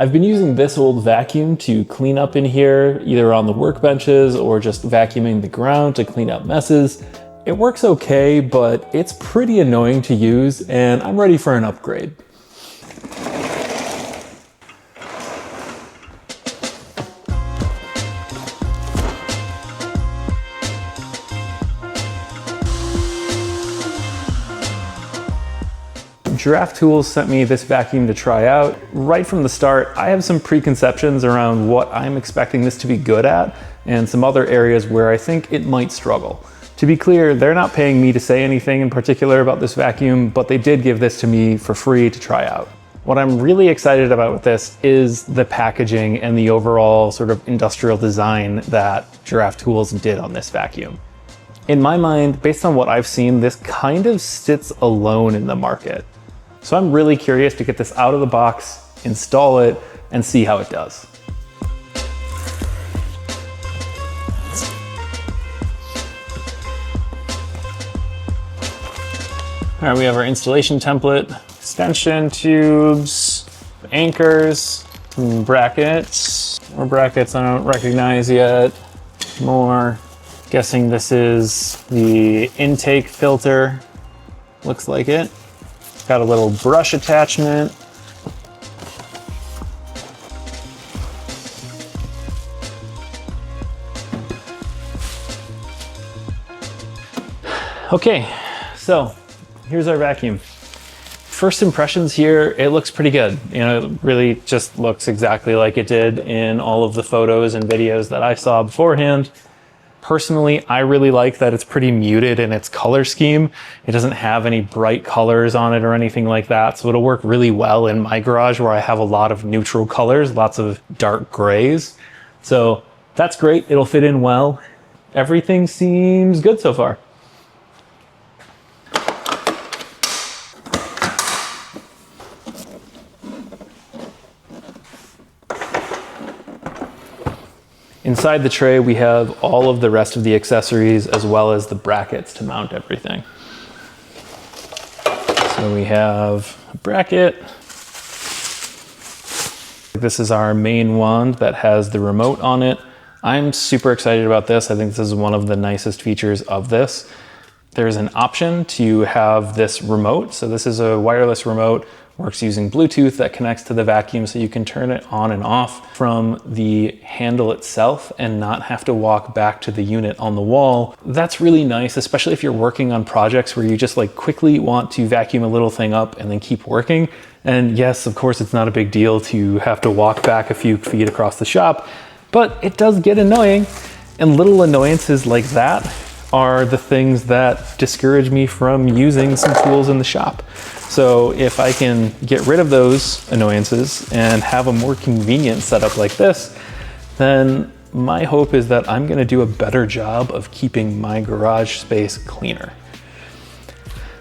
I've been using this old vacuum to clean up in here, either on the workbenches or just vacuuming the ground to clean up messes. It works okay, but it's pretty annoying to use, and I'm ready for an upgrade. Giraffe Tools sent me this vacuum to try out. Right from the start, I have some preconceptions around what I'm expecting this to be good at and some other areas where I think it might struggle. To be clear, they're not paying me to say anything in particular about this vacuum, but they did give this to me for free to try out. What I'm really excited about with this is the packaging and the overall sort of industrial design that Giraffe Tools did on this vacuum. In my mind, based on what I've seen, this kind of sits alone in the market. So I'm really curious to get this out of the box, install it, and see how it does. All right, we have our installation template, extension tubes, anchors, some brackets. More brackets I don't recognize yet. More. Guessing this is the intake filter. Looks like it. Got a little brush attachment. Okay, so here's our vacuum. First impressions here, it looks pretty good. You know, it really just looks exactly like it did in all of the photos and videos that I saw beforehand. Personally, I really like that it's pretty muted in its color scheme. It doesn't have any bright colors on it or anything like that, so it'll work really well in my garage where I have a lot of neutral colors, lots of dark grays. So that's great, it'll fit in well. Everything seems good so far. Inside the tray, we have all of the rest of the accessories as well as the brackets to mount everything. So we have a bracket. This is our main wand that has the remote on it. I'm super excited about this. I think this is one of the nicest features of this. There's an option to have this remote. So this is a wireless remote. Works using Bluetooth that connects to the vacuum, so you can turn it on and off from the handle itself and not have to walk back to the unit on the wall. That's really nice, especially if you're working on projects where you just like quickly want to vacuum a little thing up and then keep working. And yes, of course, it's not a big deal to have to walk back a few feet across the shop, but it does get annoying. And little annoyances like that are the things that discourage me from using some tools in the shop. So if I can get rid of those annoyances and have a more convenient setup like this, then my hope is that I'm gonna do a better job of keeping my garage space cleaner.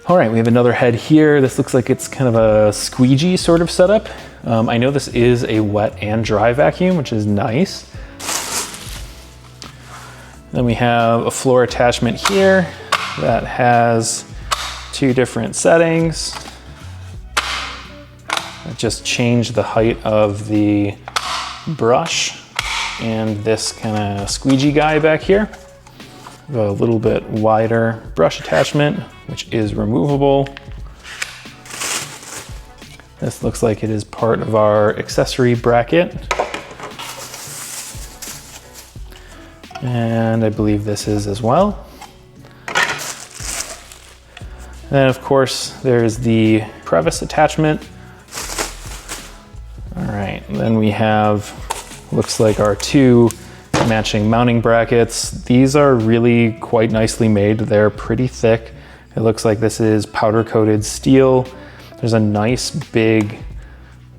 All right, we have another head here. This looks like it's kind of a squeegee sort of setup. I know this is a wet and dry vacuum, which is nice. Then we have a floor attachment here that has two different settings. Just change the height of the brush and this kind of squeegee guy back here. A little bit wider brush attachment, which is removable. This looks like it is part of our accessory bracket. And I believe this is as well. And of course, there's the crevice attachment. All right, then we have, looks like our two matching mounting brackets. These are really quite nicely made. They're pretty thick. It looks like this is powder coated steel. There's a nice big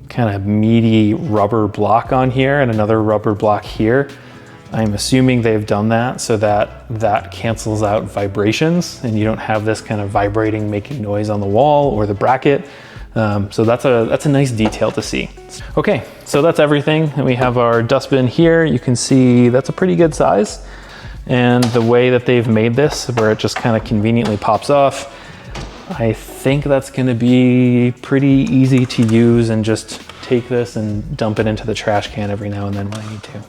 kind of meaty rubber block on here and another rubber block here. I'm assuming they've done that so that that cancels out vibrations and you don't have this kind of vibrating, making noise on the wall or the bracket. So that's a nice detail to see. Okay, so that's everything. And we have our dustbin here. You can see that's a pretty good size. And the way that they've made this, where it just kind of conveniently pops off, I think that's gonna be pretty easy to use and just take this and dump it into the trash can every now and then when I need to.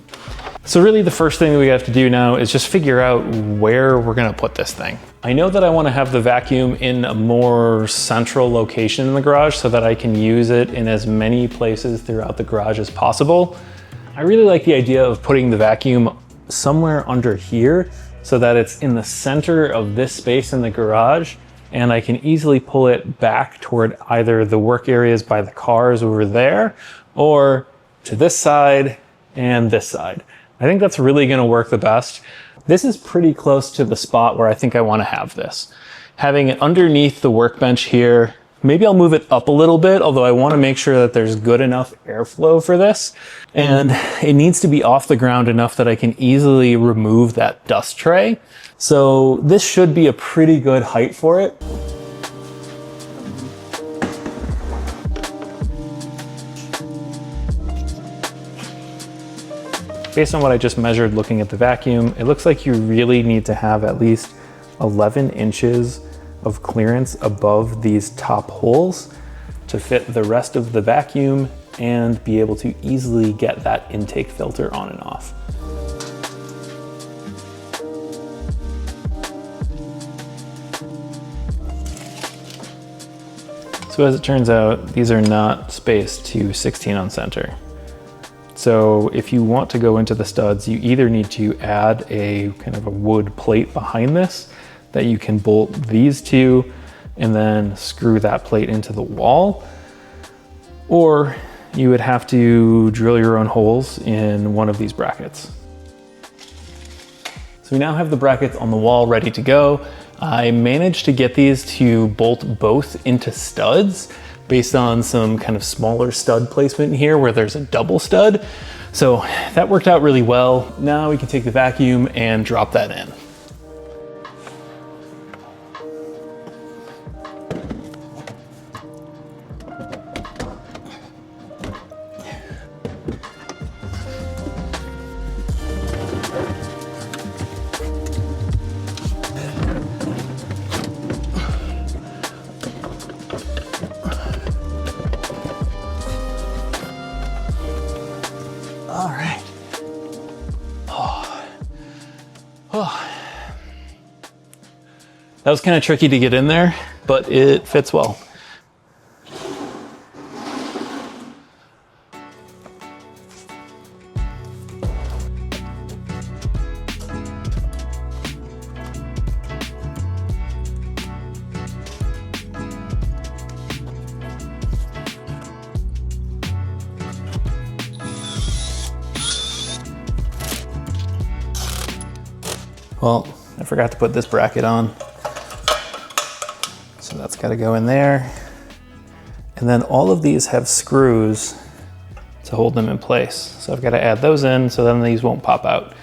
So really the first thing that we have to do now is just figure out where we're gonna put this thing. I know that I wanna have the vacuum in a more central location in the garage so that I can use it in as many places throughout the garage as possible. I really like the idea of putting the vacuum somewhere under here so that it's in the center of this space in the garage, and I can easily pull it back toward either the work areas by the cars over there or to this side and this side. I think that's really gonna work the best. This is pretty close to the spot where I think I wanna have this. Having it underneath the workbench here, maybe I'll move it up a little bit, although I wanna make sure that there's good enough airflow for this. And it needs to be off the ground enough that I can easily remove that dust tray. So this should be a pretty good height for it. Based on what I just measured looking at the vacuum, it looks like you really need to have at least 11 inches of clearance above these top holes to fit the rest of the vacuum and be able to easily get that intake filter on and off. So as it turns out, these are not spaced to 16 on center. So if you want to go into the studs, you either need to add a kind of a wood plate behind this that you can bolt these to and then screw that plate into the wall, or you would have to drill your own holes in one of these brackets. So we now have the brackets on the wall ready to go. I managed to get these to bolt both into studs based on some kind of smaller stud placement here where there's a double stud. So that worked out really well. Now we can take the vacuum and drop that in. All right. That was kind of tricky to get in there, but it fits well. Well, I forgot to put this bracket on. So that's got to go in there. And then all of these have screws to hold them in place. So I've got to add those in so then these won't pop out.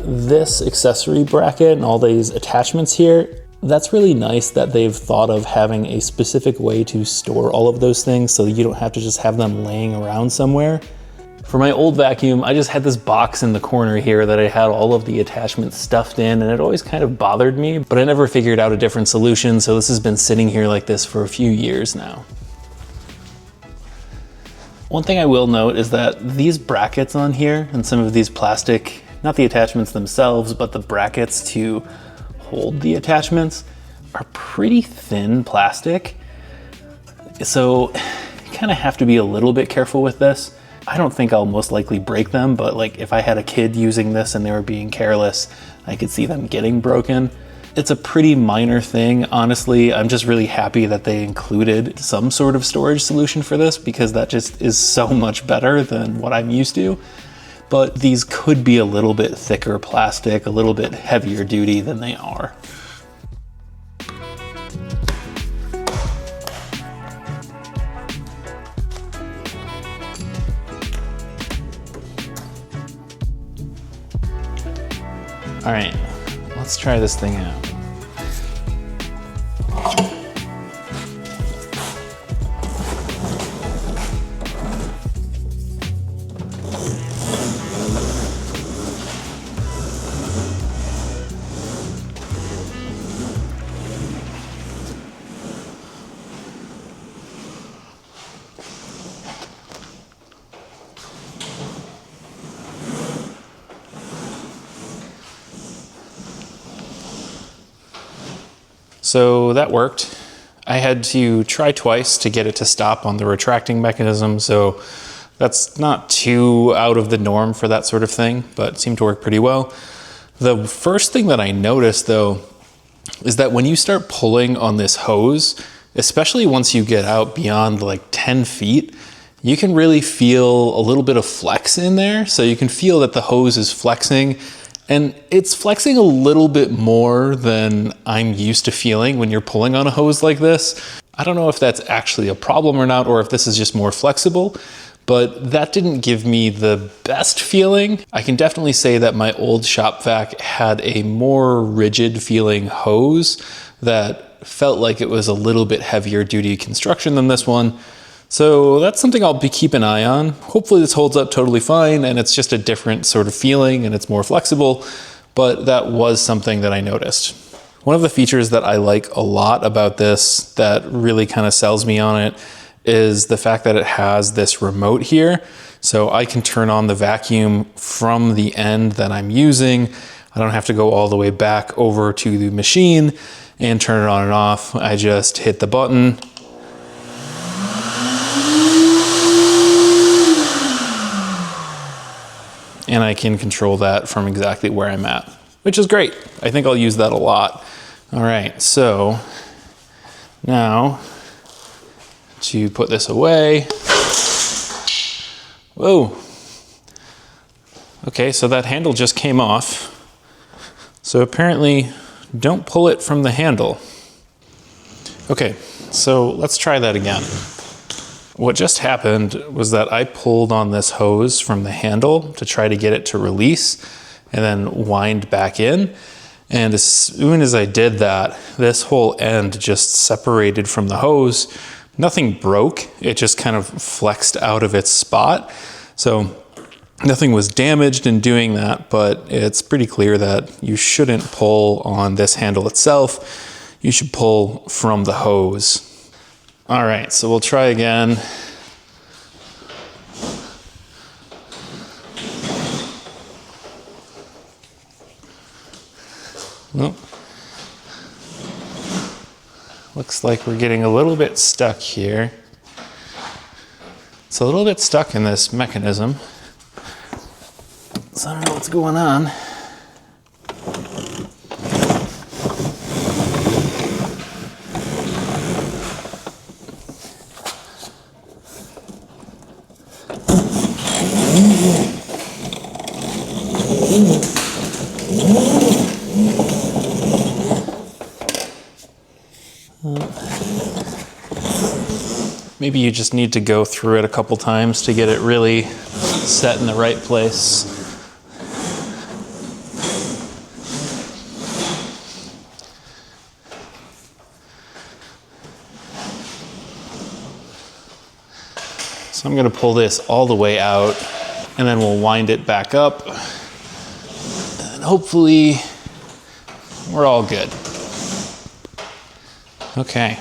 This accessory bracket and all these attachments here, that's really nice that they've thought of having a specific way to store all of those things so you don't have to just have them laying around somewhere. For my old vacuum, I just had this box in the corner here that I had all of the attachments stuffed in, and it always kind of bothered me, but I never figured out a different solution, so this has been sitting here like this for a few years now. One thing I will note is that these brackets on here and some of these plastic, not the attachments themselves, but the brackets to hold the attachments are pretty thin plastic. So you kind of have to be a little bit careful with this. I don't think I'll most likely break them, but like if I had a kid using this and they were being careless, I could see them getting broken. It's a pretty minor thing. Honestly, I'm just really happy that they included some sort of storage solution for this because that just is so much better than what I'm used to. But these could be a little bit thicker plastic, a little bit heavier duty than they are. All right, let's try this thing out. So that worked. I had to try twice to get it to stop on the retracting mechanism, so that's not too out of the norm for that sort of thing, but it seemed to work pretty well. The first thing that I noticed though is that when you start pulling on this hose, especially once you get out beyond like 10 feet, you can really feel a little bit of flex in there. So you can feel that the hose is flexing, and it's flexing a little bit more than I'm used to feeling when you're pulling on a hose like this. I don't know if that's actually a problem or not, or if this is just more flexible, but that didn't give me the best feeling. I can definitely say that my old shop vac had a more rigid feeling hose that felt like it was a little bit heavier duty construction than this one. So that's something I'll be keeping an eye on. Hopefully this holds up totally fine and it's just a different sort of feeling and it's more flexible, but that was something that I noticed. One of the features that I like a lot about this that really kind of sells me on it is the fact that it has this remote here. So I can turn on the vacuum from the end that I'm using. I don't have to go all the way back over to the machine and turn it on and off. I just hit the button. And I can control that from exactly where I'm at, which is great. I think I'll use that a lot. All right, so now to put this away. Whoa. Okay, so that handle just came off. So apparently, don't pull it from the handle. Okay, so let's try that again. What just happened was that I pulled on this hose from the handle to try to get it to release and then wind back in. And as soon as I did that, this whole end just separated from the hose. Nothing broke, it just kind of flexed out of its spot. So nothing was damaged in doing that, but it's pretty clear that you shouldn't pull on this handle itself. You should pull from the hose. All right, so we'll try again. Well, looks like we're getting a little bit stuck here. It's a little bit stuck in this mechanism. So I don't know what's going on. Maybe you just need to go through it a couple times to get it really set in the right place. So I'm going to pull this all the way out and then we'll wind it back up. And hopefully we're all good. Okay.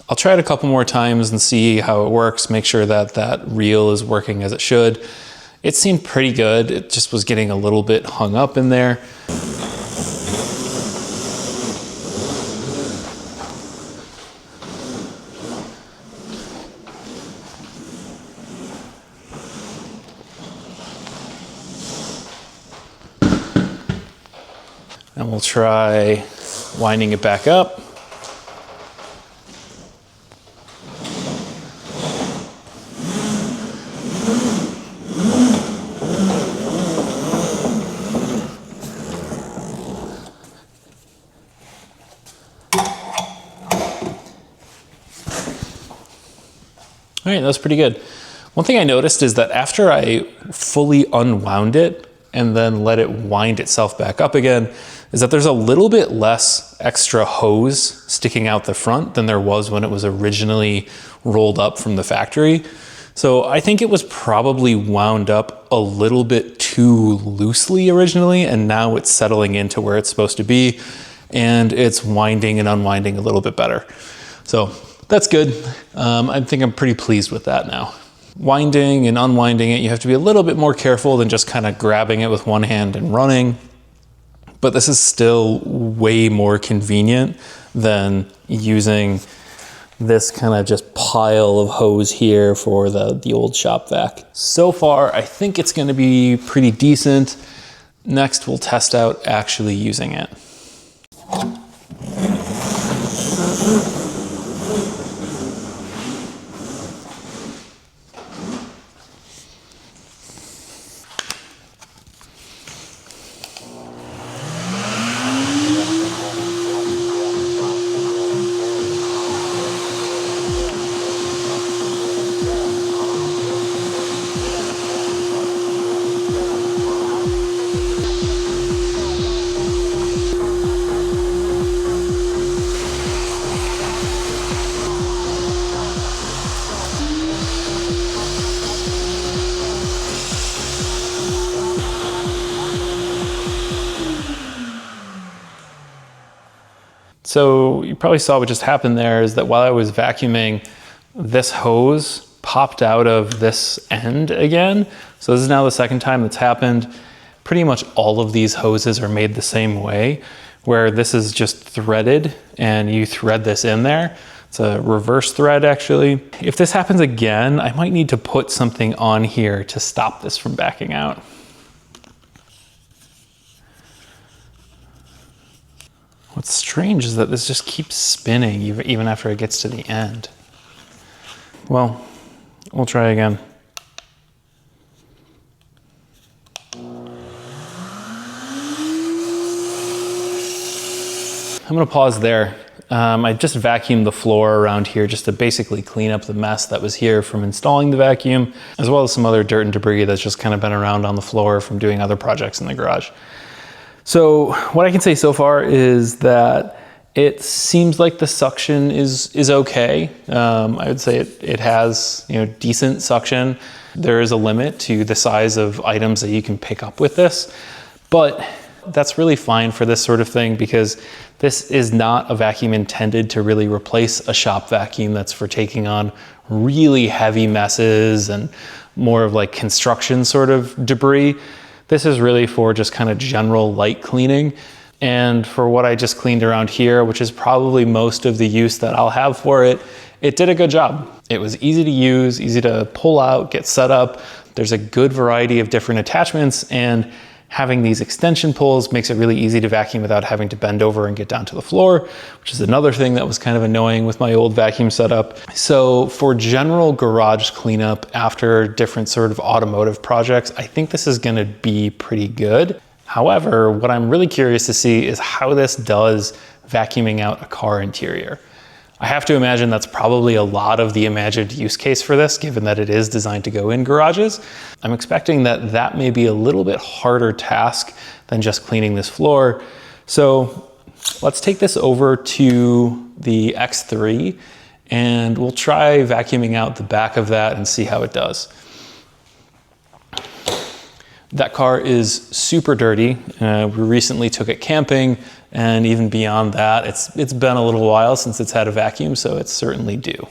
I'll try it a couple more times and see how it works, make sure that that reel is working as it should. It seemed pretty good, it just was getting a little bit hung up in there. And we'll try winding it back up. All right, that was pretty good. One thing I noticed is that after I fully unwound it and then let it wind itself back up again, is that there's a little bit less extra hose sticking out the front than there was when it was originally rolled up from the factory. So I think it was probably wound up a little bit too loosely originally, and now it's settling into where it's supposed to be. and it's winding and unwinding a little bit better. So that's good. I think I'm pretty pleased with that now. Winding and unwinding it, you have to be a little bit more careful than just kind of grabbing it with one hand and running. But this is still way more convenient than using this kind of just pile of hose here for the old shop vac. So far, I think it's going to be pretty decent. Next, we'll test out actually using it. So you probably saw what just happened there is that while I was vacuuming, this hose popped out of this end again. So this is now the second time that's happened. Pretty much all of these hoses are made the same way, where this is just threaded and you thread this in there. It's a reverse thread actually. If this happens again, I might need to put something on here to stop this from backing out. What's strange is that this just keeps spinning even after it gets to the end. Well, we'll try again. I'm gonna pause there. I just vacuumed the floor around here just to basically clean up the mess that was here from installing the vacuum, as well as some other dirt and debris that's just kind of been around on the floor from doing other projects in the garage. So what I can say so far is that it seems like the suction is okay. I would say it has, you know, decent suction. There is a limit to the size of items that you can pick up with this, but that's really fine for this sort of thing because this is not a vacuum intended to really replace a shop vacuum that's for taking on really heavy messes and more of like construction sort of debris. This is really for just kind of general light cleaning. And for what I just cleaned around here, which is probably most of the use that I'll have for it, it did a good job. It was easy to use, easy to pull out, get set up. There's a good variety of different attachments, and having these extension pulls makes it really easy to vacuum without having to bend over and get down to the floor, which is another thing that was kind of annoying with my old vacuum setup. So for general garage cleanup after different sort of automotive projects, I think this is gonna be pretty good. However, what I'm really curious to see is how this does vacuuming out a car interior. I have to imagine that's probably a lot of the imagined use case for this, given that it is designed to go in garages. I'm expecting that that may be a little bit harder task than just cleaning this floor. So let's take this over to the X3 and we'll try vacuuming out the back of that and see how it does. That car is super dirty. We recently took it camping, and even beyond that, it's been a little while since it's had a vacuum, so it's certainly due.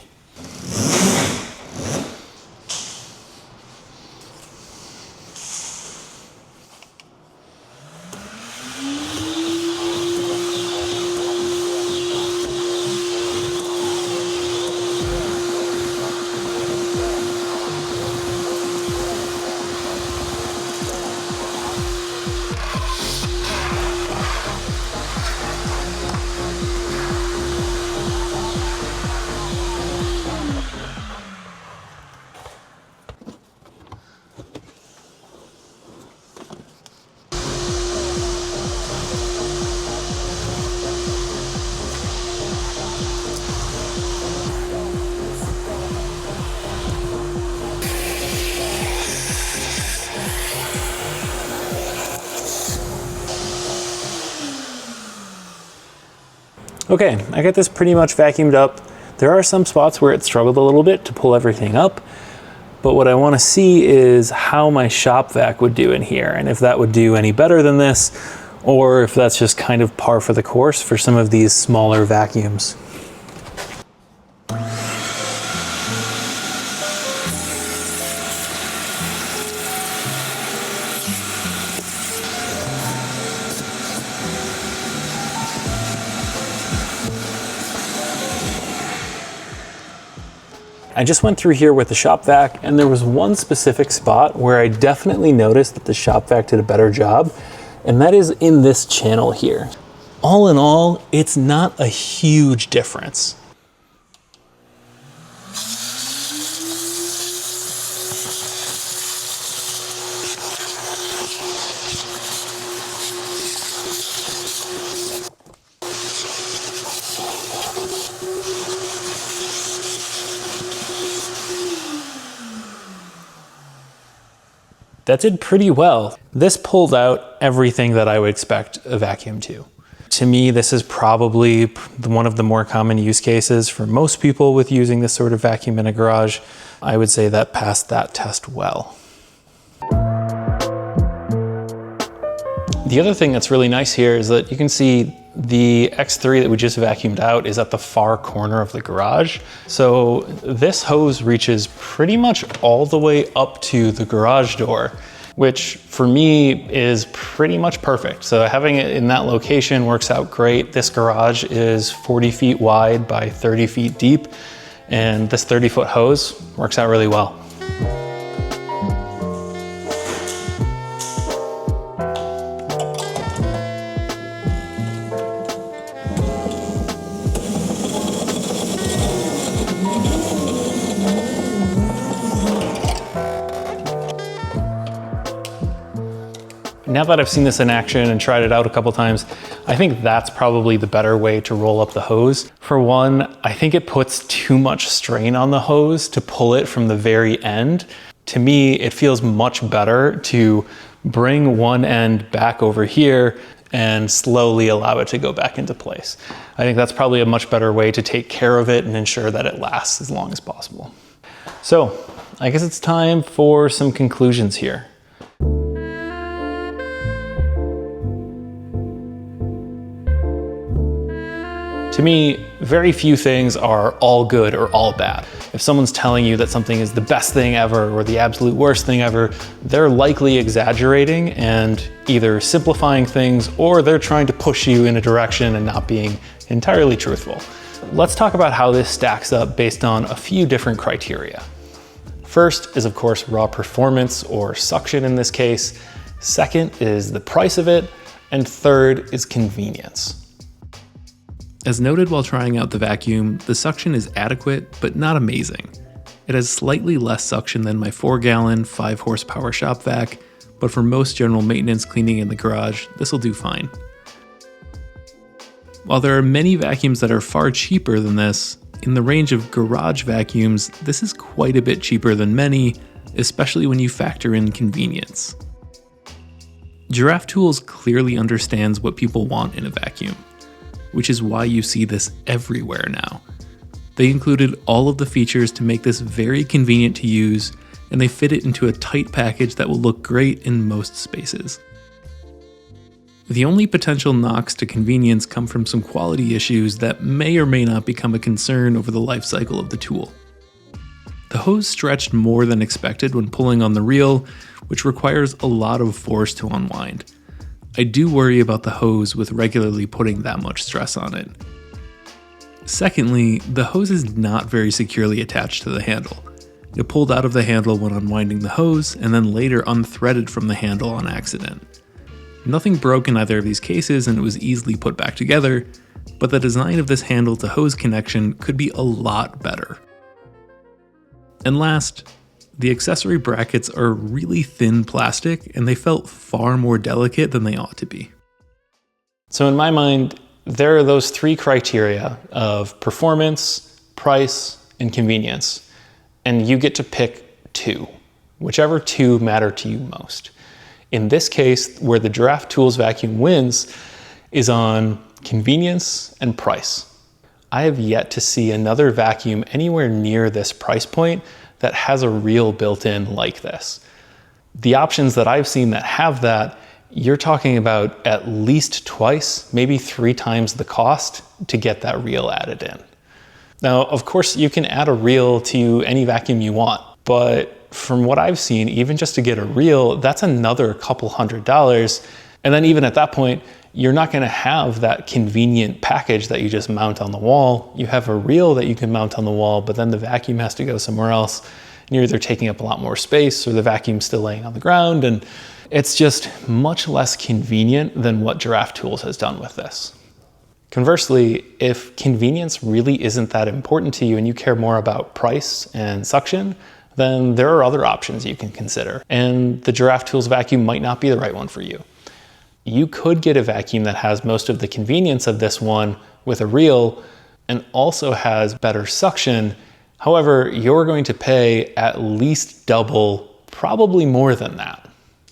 Okay, I got this pretty much vacuumed up. There are some spots where it struggled a little bit to pull everything up, but what I want to see is how my shop vac would do in here, and if that would do any better than this, or if that's just kind of par for the course for some of these smaller vacuums. I just went through here with the shop vac, and there was one specific spot where I definitely noticed that the shop vac did a better job, and that is in this channel here. All in all, it's not a huge difference. That did pretty well. This pulled out everything that I would expect a vacuum to. To me, this is probably one of the more common use cases for most people with using this sort of vacuum in a garage. I would say that passed that test well. The other thing that's really nice here is that you can see the X3 that we just vacuumed out is at the far corner of the garage. So this hose reaches pretty much all the way up to the garage door, which for me is pretty much perfect. So having it in that location works out great. This garage is 40 feet wide by 30 feet deep, and this 30-foot hose works out really well. Now that I've seen this in action and tried it out a couple times, I think that's probably the better way to roll up the hose. For one, I think it puts too much strain on the hose to pull it from the very end. To me, it feels much better to bring one end back over here and slowly allow it to go back into place. I think that's probably a much better way to take care of it and ensure that it lasts as long as possible. So I guess it's time for some conclusions here. To me, very few things are all good or all bad. If someone's telling you that something is the best thing ever or the absolute worst thing ever, they're likely exaggerating and either simplifying things, or they're trying to push you in a direction and not being entirely truthful. Let's talk about how this stacks up based on a few different criteria. First is, of course, raw performance, or suction in this case. Second is the price of it. And third is convenience. As noted while trying out the vacuum, the suction is adequate, but not amazing. It has slightly less suction than my 4-gallon, 5-horsepower shop vac, but for most general maintenance cleaning in the garage, this will do fine. While there are many vacuums that are far cheaper than this, in the range of garage vacuums, this is quite a bit cheaper than many, especially when you factor in convenience. Giraffe Tools clearly understands what people want in a vacuum, which is why you see this everywhere now. They included all of the features to make this very convenient to use, and they fit it into a tight package that will look great in most spaces. The only potential knocks to convenience come from some quality issues that may or may not become a concern over the life cycle of the tool. The hose stretched more than expected when pulling on the reel, which requires a lot of force to unwind. I do worry about the hose with regularly putting that much stress on it. Secondly, the hose is not very securely attached to the handle. It pulled out of the handle when unwinding the hose, and then later unthreaded from the handle on accident. Nothing broke in either of these cases, and it was easily put back together, but the design of this handle to hose connection could be a lot better. And last, the accessory brackets are really thin plastic, and they felt far more delicate than they ought to be. So in my mind, there are those three criteria of performance, price, and convenience, and you get to pick two, whichever two matter to you most. In this case, where the Giraffe Tools vacuum wins is on convenience and price. I have yet to see another vacuum anywhere near this price point that has a reel built in like this. The options that I've seen that have that you're talking about at least twice, maybe 3 times the cost to get that reel added in. Now, of course, you can add a reel to any vacuum you want, but from what I've seen, even just to get a reel, that's another couple $100. And then even at that point, you're not gonna have that convenient package that you just mount on the wall. You have a reel that you can mount on the wall, but then the vacuum has to go somewhere else. And you're either taking up a lot more space or the vacuum's still laying on the ground. And it's just much less convenient than what Giraffe Tools has done with this. Conversely, if convenience really isn't that important to you and you care more about price and suction, then there are other options you can consider. And the Giraffe Tools vacuum might not be the right one for you. You could get a vacuum that has most of the convenience of this one with a reel and also has better suction. However, you're going to pay at least double, probably more than that.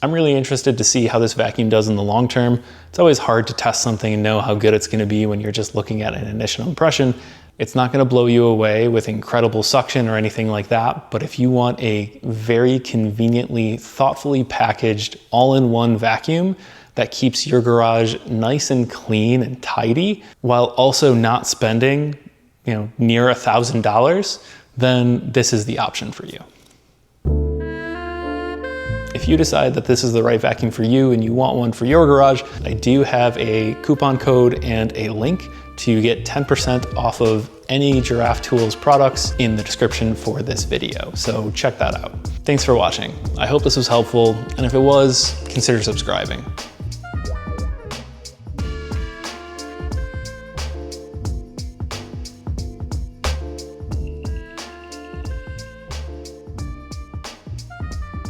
I'm really interested to see how this vacuum does in the long term. It's always hard to test something and know how good it's gonna be when you're just looking at an initial impression. It's not gonna blow you away with incredible suction or anything like that, but if you want a very conveniently, thoughtfully packaged, all-in-one vacuum that keeps your garage nice and clean and tidy, while also not spending, near $1,000, then this is the option for you. If you decide that this is the right vacuum for you and you want one for your garage, I do have a coupon code and a link to get 10% off of any Giraffe Tools products in the description for this video. So check that out. Thanks for watching. I hope this was helpful. And if it was, consider subscribing.